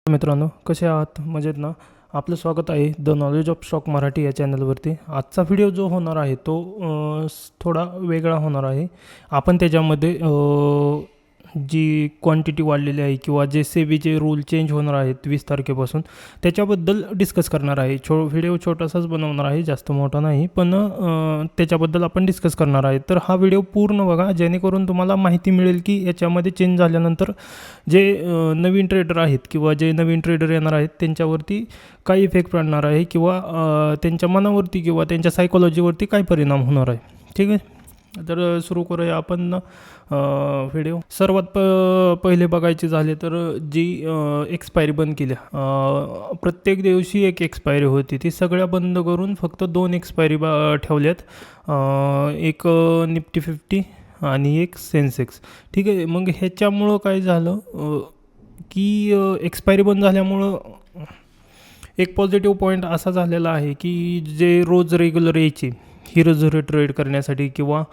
मित्रांनो, कसे आहात? मजेत ना? आपलं स्वागत आहे the knowledge of stock Marathi या चॅनलवरती. आजचा व्हिडिओ जो होणार आहे तो थोडा वेगळा होणार आहे. आपण त्याच्यामध्ये जी क्वांटिटी वाढलेली आहे किंवा जे सेबीचे रूल चेंज होणार आहेत 20 तारखेपासून, त्याच्याबद्दल डिस्कस करणार आहे. व्हिडिओ छोटासाच बनवणार आहे, जास्त मोठा नाही, पण त्याच्याबद्दल आपण डिस्कस करणार आहे. तर हा व्हिडिओ पूर्ण बघा, जेणेकरून तुम्हाला माहिती मिळेल की याच्यामध्ये चेंज झाल्यानंतर जे नवीन ट्रेडर आहेत किंवा जे नवीन ट्रेडर येणार आहेत त्यांच्यावरती काय इफेक्ट पडणार आहे किंवा त्यांच्या मनावरती किंवा त्यांच्या सायकॉलॉजीवरती काय परिणाम होणार आहे. ठीक आहे, तर सुरू करूया आपण व्हिडिओ. सर्वात पहिले बघायचे झाले तर जी एक्सपायरी बंद केल्या, प्रत्येक दिवशी एक एक्सपायरी होती, ती सगळ्या बंद करून फक्त 2 एक्सपायरी ठेवल्यात. एक निफ्टी 50 आणि एक सेन्सेक्स. ठीक आहे, मग ह्याच्यामुळं काय झालं की एक्सपायरी बंद झाल्यामुळं एक पॉझिटिव्ह पॉईंट असा झालेला आहे की जे रोज रेग्युलर यायचे हिरो झिरो ट्रेड करण्यासाठी किंवा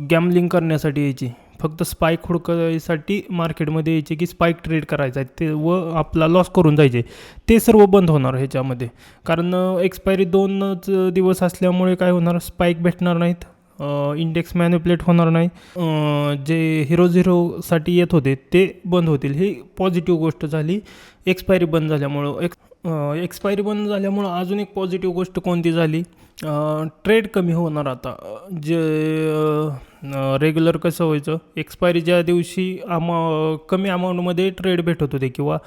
गॅमलिंग करण्यासाठी यायची, फक्त स्पाईक हुडकायसाठी मार्केटमध्ये यायचे की स्पाईक ट्रेड करायचा आहे ते व आपला लॉस करून जायचे, ते सर्व बंद होणार ह्याच्यामध्ये. कारण एक्सपायरी 2च दिवस असल्यामुळे काय होणार, स्पाईक भेटणार नाहीत, इंडेक्स मॅनिप्युलेट होणार नाही, जे हिरो झिरोसाठी येत होते ते बंद होतील. ही पॉझिटिव्ह गोष्ट झाली एक्सपायरी बंद झाल्यामुळं. एक्सपायरी बंद झाल्यामुळं अजून एक पॉझिटिव्ह गोष्ट कोणती झाली, ट्रेड कमी होणार. आता जे रेग्युलर कसं व्हायचं, एक्सपायरी ज्या दिवशी कमी अमाऊंटमध्ये ट्रेड भेटत होते किंवा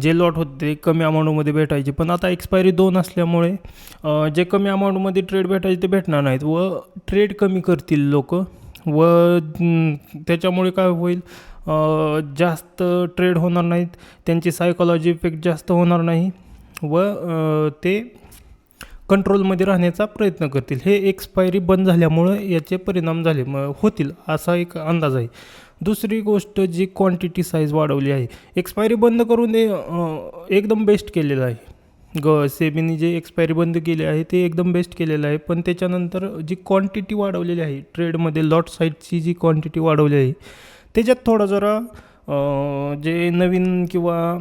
जे लॉट होते ते कमी अमाऊंटमध्ये भेटायचे, पण आता एक्सपायरी 2 असल्यामुळे जे कमी अमाऊंटमध्ये ट्रेड भेटायचे ते भेटणार नाहीत व ट्रेड कमी करतील लोक व त्याच्यामुळे काय होईल, जास्त ट्रेड होणार नाहीत, त्यांची सायकॉलॉजी इफेक्ट जास्त होणार नाही व ते कंट्रोलमध्ये राहण्याचा प्रयत्न करतील. हे एक्सपायरी बंद झाल्यामुळं याचे परिणाम होतील असा एक अंदाज आहे. दुसरी गोष्ट, जी क्वांटिटी साईज वाढवली आहे, एक्सपायरी बंद करून एकदम बेस्ट केलेलं आहे. सेबीने जे एक्सपायरी बंद केली आहे ते एकदम बेस्ट केलेलं आहे, पण त्याच्यानंतर जी क्वांटिटी वाढवलेली आहे ट्रेडमध्ये, लॉट साईजची जी क्वांटिटी वाढवली आहे त्याच्यात थोडा जरा जे नवीन किंवा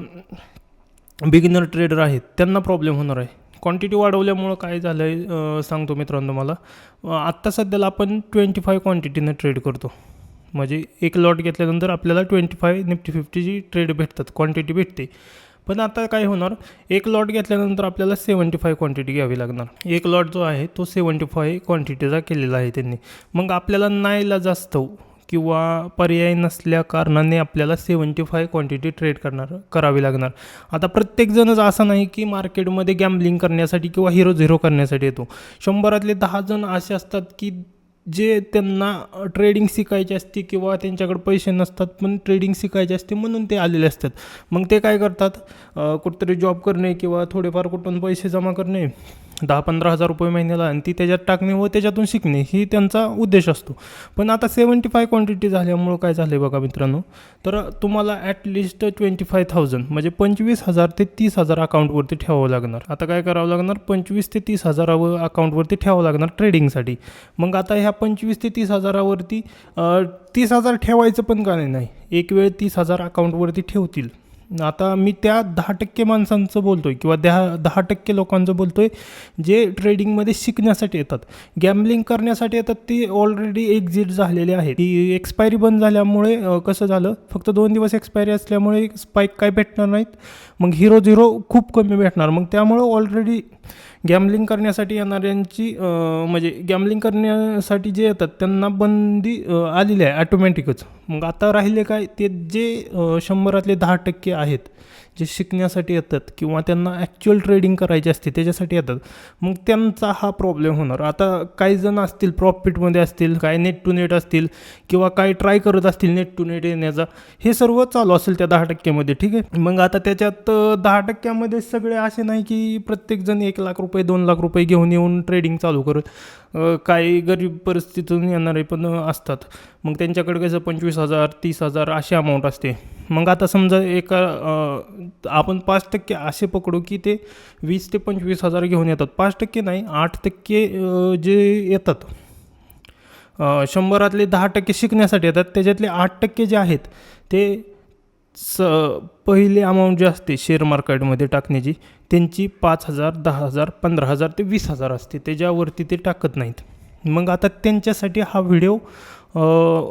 बिगिनर ट्रेडर आहेत त्यांना प्रॉब्लेम होणार आहे. क्वांटिटी वाढवल्यामुळं काय झालं आहे सांगतो मित्रांनो मला. आत्ता सध्याला आपण 25 क्वांटिटीनं ट्रेड करतो, म्हणजे एक लॉट घेतल्यानंतर आपल्याला 25 निफ्टी 50ची ट्रेड भेटतात, क्वांटिटी भेटते. पण आता काय होणार, एक लॉट घेतल्यानंतर आपल्याला 75 क्वांटिटी घ्यावी लागणार. एक लॉट जो आहे तो 75 क्वांटिटीचा केलेला आहे त्यांनी. मग आपल्याला नाईलाजास्त किंवा पर्याय नसल्या कारणाने आपल्याला 75 क्वांटिटी ट्रेड करावी लागणार. आता प्रत्येकजणच असं नाही की मार्केटमध्ये गॅम्बलिंग करण्यासाठी किंवा हिरो झिरो करण्यासाठी येतो. 100रातले 10 जण असे असतात की जे त्यांना ट्रेडिंग शिकायची असते किंवा त्यांच्याकडे पैसे नसतात पण ट्रेडिंग शिकायचे असते म्हणून ते आलेले असतात. मग ते काय करतात, कुठंतरी जॉब करणे किंवा थोडेफार कुठून पैसे जमा करणे, 10-15 हजार रुपये महिन्याला, आणि ती त्याच्यात टाकणे व त्याच्यातून शिकणे, ही त्यांचा उद्देश असतो. पण आता 75 क्वांटिटी झाल्यामुळं काय झालं आहे बघा मित्रांनो, तर तुम्हाला ॲटलिस्ट 25,000 म्हणजे 25,000 ते 30,000 अकाउंटवरती ठेवावं लागणार. आता काय करावं लागणार, 25 ते 30,000 अकाउंटवरती ठेवावं लागणार ट्रेडिंगसाठी. मग आता ह्या 25 ते 30,000वरती 30,000 ठेवायचं पण का नाही, एक वेळ 30,000 अकाउंटवरती ठेवतील. आता मी त्या 10% माणसांचं बोलतो आहे किंवा 10% लोकांचं बोलतो आहे जे ट्रेडिंगमध्ये शिकण्यासाठी येतात. गॅम्बलिंग करण्यासाठी येतात ती ऑलरेडी एक्झिट झालेली आहे. ती एक्सपायरी बंद झाल्यामुळे कसं झालं, फक्त 2 दिवस एक्सपायरी असल्यामुळे स्पाईक काय भेटणार नाहीत, मग हिरो झिरो खूप कमी भेटणार. मग त्यामुळं ऑलरेडी गॅम्बलिंग करण्यासाठी येणाऱ्यांची म्हणजे गॅम्बलिंग करण्यासाठी जे येतात त्यांना बंदी आलेली आहे ॲटोमॅटिकच. मग आता राहिले काय, ते जे 100रातले 10% आहेत जे शिकण्यासाठी येतात किंवा त्यांना ॲक्च्युअल ट्रेडिंग करायची असते त्याच्यासाठी येतात, मग त्यांचा हा प्रॉब्लेम होणार. आता काही जण असतील प्रॉफिटमध्ये असतील, काय नेट टू नेट असतील किंवा काय ट्राय करत असतील नेट टू नेट येण्याचा, हे सर्व चालू असेल त्या 10%मध्ये. ठीक आहे, मग आता त्याच्यात 10%मध्ये सगळे असे नाही की प्रत्येकजण 1 लाख रुपये 2 लाख रुपये घेऊन येऊन ट्रेडिंग चालू करत. काही गरीब परिस्थितीतून येणारे पण असतात, मग त्यांच्याकडे कसं 25,000 30,000 अशी अमाऊंट असते. मग आता समजा आपण 5% असे पकडू की ते 20 ते 25,000 घेऊन येतात. 5% नाही, 8% जे येतात 100रातले 10% शिकण्यासाठी येतात, त्याच्यातले 8% जे आहेत ते पहिली अमाऊंट जी असते शेअर मार्केटमध्ये टाकण्याची त्यांची 5,000, 10,000, 15,000 ते 20,000 असते, त्याच्यावरती ते टाकत नाहीत. मग आता त्यांच्यासाठी हा व्हिडिओ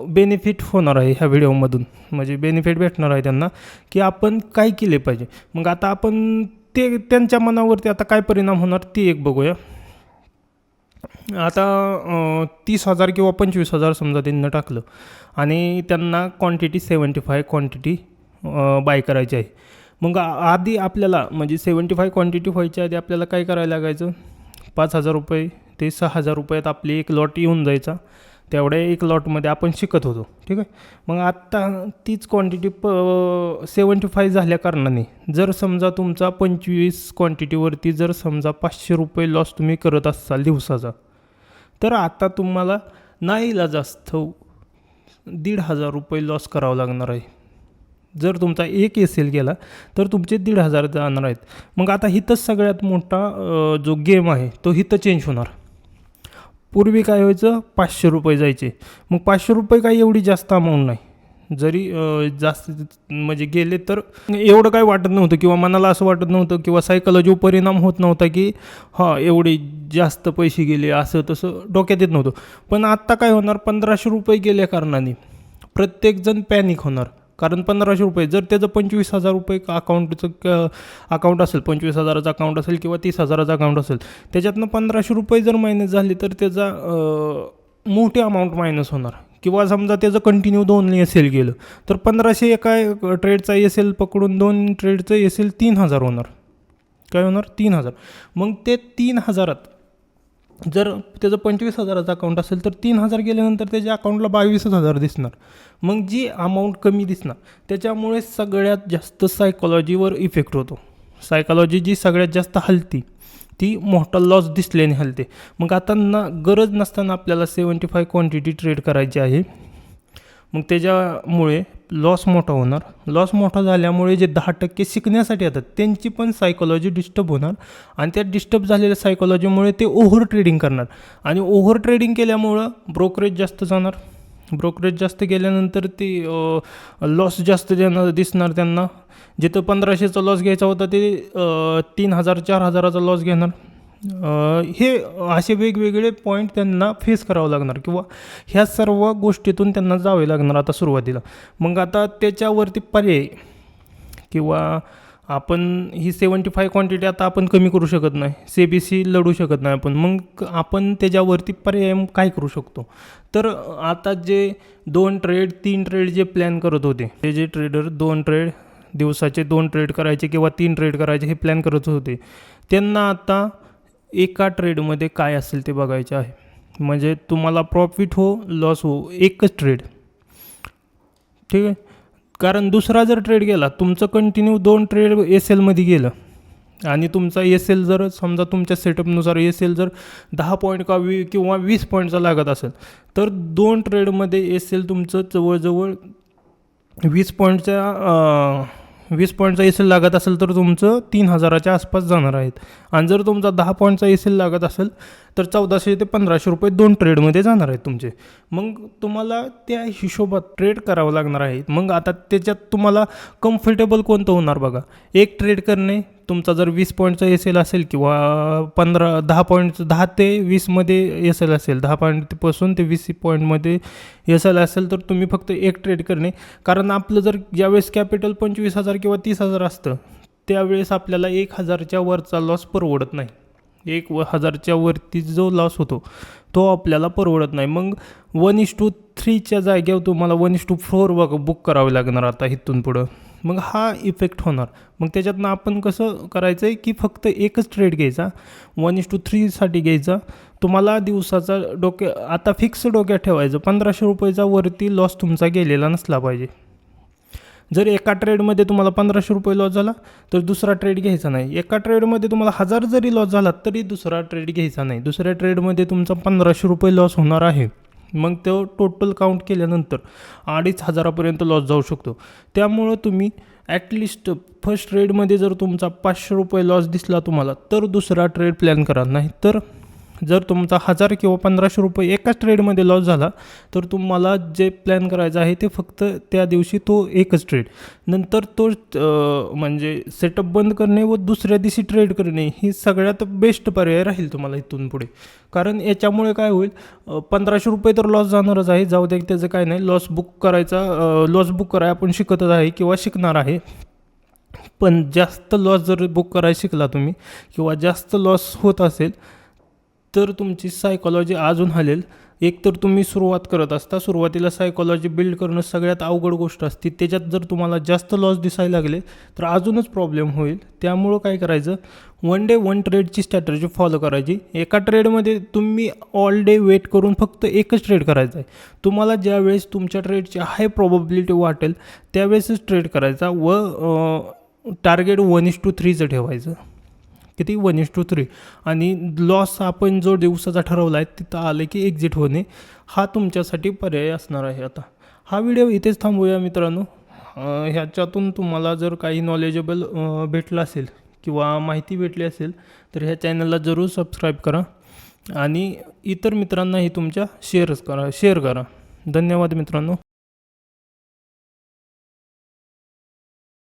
बेनिफिट होणार आहे. ह्या व्हिडिओमधून म्हणजे बेनिफिट भेटणार आहे त्यांना की आपण काय केले पाहिजे. मग आता आपण ते त्यांच्या मनावरती आता काय परिणाम होणार ते एक बघूया. आता 30,000 किंवा 25,000 समजा त्यांना टाकलं आणि त्यांना क्वांटिटी 75 क्वांटिटी बाय करायची आहे. मग आधी आपल्याला म्हणजे 75 क्वांटिटी व्हायच्या आधी आपल्याला काय करायला लागायचं, 5,000 रुपये ते 6,000 रुपयात आपली एक लॉट येऊन जायचा. तेवढ्या एक लॉटमध्ये आपण शिकत होतो. ठीक आहे. मग आत्ता तीच क्वांटिटी 75 झाल्या कारणाने जर समजा तुमचा 25 क्वांटिटीवरती जर समजा 500 रुपये लॉस तुम्ही करत असाल दिवसाचा, तर आता तुम्हाला नाईलाजास्त 1,500 रुपये लॉस करावा लागणार आहे. जर तुमचा एक एसेल गेला तर तुमचे 1,500 जाणार आहेत. मग आता इथंच सगळ्यात मोठा जो गेम आहे तो इथं चेंज होणार. पूर्वी काय व्हायचं, 500 रुपये जायचे. मग 500 रुपये काही एवढी जास्त अमाऊंट नाही. जरी जास्त म्हणजे गेले तर एवढं काय वाटत नव्हतं किंवा मनाला असं वाटत नव्हतं किंवा सायकॉलॉजीवर परिणाम होत नव्हता की एवढे जास्त पैसे गेले असं तसं डोक्यात येत नव्हतं. पण आत्ता काय होणार, 1,500 रुपये गेल्या कारणाने प्रत्येकजण पॅनिक होणार. कारण 1,500 रुपये जर त्याचं 25,000 रुपये अकाउंट असेल, 25,000चं अकाउंट असेल किंवा 30,000चं अकाउंट असेल, त्याच्यातनं 1,500 रुपये जर मायनस झाले तर त्याचा मोठी अमाऊंट मायनस होणार. किंवा समजा त्याचं कंटिन्यू 2 एसेल गेलं तर 1,500 एका ट्रेडचा एसेल पकडून 2 ट्रेडचं एसेल 3,000 होणार. काय होणार, 3,000. मग ते 3,000त जर त्याचं 25,000चं अकाउंट असेल तर 3,000 गेल्यानंतर त्याच्या अकाउंटला 22,000 दिसणार. मग जी अमाऊंट कमी दिसणार त्याच्यामुळे सगळ्यात जास्त सायकॉलॉजीवर इफेक्ट होतो. सायकॉलॉजी जी सगळ्यात जास्त हलती ती मोठा लॉस दिसल्याने हलते. मग आता गरज नसताना आपल्याला 75 क्वांटिटी ट्रेड करायची आहे. मग त्याच्यामुळे लॉस मोठा होणार. लॉस मोठा झाल्यामुळे जे 10% शिकण्यासाठी येतात त्यांची पण सायकॉलॉजी डिस्टर्ब होणार आणि त्या डिस्टर्ब झालेल्या सायकॉलॉजीमुळे ते ओव्हर ट्रेडिंग करणार आणि ओव्हर ट्रेडिंग केल्यामुळं ब्रोकरेज जास्त जाणार. ब्रोकरेज जास्त गेल्यानंतर ते लॉस जास्त दिसणार त्यांना. जिथं 1,500चा लॉस घ्यायचा होता ते 3,000 4,000चा लॉस घेणार. हे असे वेगवेगळे पॉईंट त्यांना फेस करावं लागणार किंवा ह्या सर्व गोष्टीतून त्यांना जावे लागणार आता सुरुवातीला. मग आता त्याच्यावरती पर्याय किंवा आपण ही 75 क्वांटिटी आता आपण कमी करू शकत नाही, CBC लढू शकत नाही आपण. मग आपण त्याच्यावरती पर्याय काय करू शकतो, तर आता जे 2 ट्रेड 3 ट्रेड जे प्लॅन करत होते ते जे ट्रेडर 2 ट्रेड दिवसाचे 2 ट्रेड करायचे किंवा 3 ट्रेड करायचे हे प्लॅन करत होते, त्यांना आता एका ट्रेडमध्ये काय असेल ते बघायचे आहे. म्हणजे तुम्हाला प्रॉफिट हो लॉस हो एकच ट्रेड. ठीक आहे. कारण दुसरा जर ट्रेड गेला, तुमचं कंटिन्यू 2 ट्रेड एसएलमध्ये गेलं आणि तुमचा एसएल जर समजा तुमच्या सेटअपनुसार एसएल जर 10 पॉईंट किंवा 20 पॉईंटचा लागत असेल तर 2 ट्रेडमध्ये एसएल तुमचं जवळजवळ 20 पॉईंटचा एसेल लागत असेल तर तुमचं 3,000च्या आसपास जाणार आहेत. आणि जर तुमचा 10 पॉईंटचा एसेल लागत असेल तर 1,400 ते 1,500 रुपये 2 ट्रेडमध्ये जाणार आहेत तुमचे. मग तुम्हाला त्या हिशोबात ट्रेड करावं लागणार आहे. मग आता त्याच्यात तुम्हाला कम्फर्टेबल कोणतं होणार बघा. एक ट्रेड करणे, तुमचा जर 20 पॉईंटचा एसेल असेल किंवा 10 ते 20मध्ये एसेल असेल, 10 पॉईंटपासून ते 20 पॉईंटमध्ये एसेल असेल तर तुम्ही फक्त एक ट्रेड करणे. कारण आपलं जर ज्यावेळेस कॅपिटल 25,000 किंवा 30,000 असतं त्यावेळेस आपल्याला 1,000च्या वरचा लॉस परवडत नाही. 1,000च्या वरती जो लॉस होतो तो आपल्याला परवडत नाही. मग 1:3च्या जागेवर तुम्हाला 1:4 बुक करावे लागणार आता इथून पुढं. मग हा इफेक्ट होणार. मग त्याच्यातनं आपण कसं करायचं आहे की फक्त एकच ट्रेड घ्यायचा, 1:3साठी घ्यायचा. तुम्हाला दिवसाचा आता फिक्स डोक्यात ठेवायचं 1,500 रुपयाचा वरती लॉस तुमचा गेलेला नसला पाहिजे. जर एका ट्रेडमध्ये तुम्हाला 1,500 रुपये लॉस झाला तर दुसरा ट्रेड घ्यायचा नाही. एका ट्रेडमध्ये तुम्हाला 1,000 जरी लॉस झाला तरी दुसरा ट्रेड घ्यायचा नाही. दुसऱ्या ट्रेडमध्ये तुमचा 1,500 रुपये लॉस होणार आहे. मग तो टोटल काउंट केल्यानंतर 2,500पर्यंत लॉस जाऊ शकतो. त्यामुळं तुम्ही ॲटलिस्ट फर्स्ट ट्रेडमध्ये जर तुमचा 500 रुपये लॉस दिसला तुम्हाला तर दुसरा ट्रेड प्लॅन करा. नाही तर जर तुमचा 1000 किंवा 1500 रुपये एकाच ट्रेडमध्ये लॉस झाला तर तुम्हाला जे प्लॅन करायचं आहे ते फक्त त्या दिवशी तो एकच ट्रेड, नंतर तो म्हणजे सेटअप बंद करणे व दुसऱ्या दिवशी ट्रेड करणे ही सगळ्यात बेस्ट पर्याय राहील तुम्हाला इथून पुढे. कारण याच्यामुळे काय होईल, 1500 रुपये तर लॉस जाणारच आहे, जाऊ दे त्याचं काय नाही, लॉस बुक करायला आपण शिकतच आहे किंवा शिकणार आहे. पण जास्त लॉस जर बुक करायला शिकला तुम्ही किंवा जास्त लॉस होत असेल तर तुमची सायकॉलॉजी अजून हलेल. एक तर तुम्ही सुरुवात करत असता, सुरुवातीला सायकॉलॉजी बिल्ड करणं सगळ्यात अवघड गोष्ट असते, त्याच्यात जर तुम्हाला जास्त लॉस दिसायला लागले तर अजूनच प्रॉब्लेम होईल. त्यामुळं काय करायचं, 1 डे 1 ट्रेडची स्ट्रॅटर्जी फॉलो करायची. एका ट्रेडमध्ये तुम्ही ऑल डे वेट करून फक्त एकच ट्रेड करायचा आहे. तुम्हाला ज्यावेळेस तुमच्या ट्रेडची हाय प्रॉबॅबिलिटी वाटेल त्यावेळेसच ट्रेड करायचा व टार्गेट 1:3चं ठेवायचं. किती? 1:3. आणि लॉस आपण जो दिवसाचा ठरवला आहे तिथं आलं की एक्झिट होणे हा तुमच्यासाठी पर्याय असणार आहे. आता हा व्हिडिओ इथेच थांबूया मित्रांनो. ह्याच्यातून तुम्हाला जर काही नॉलेजेबल भेटलं असेल किंवा माहिती भेटली असेल तर ह्या चॅनलला जरूर सबस्क्राईब करा आणि इतर मित्रांनाही तुमच्या शेअर करा. धन्यवाद मित्रांनो.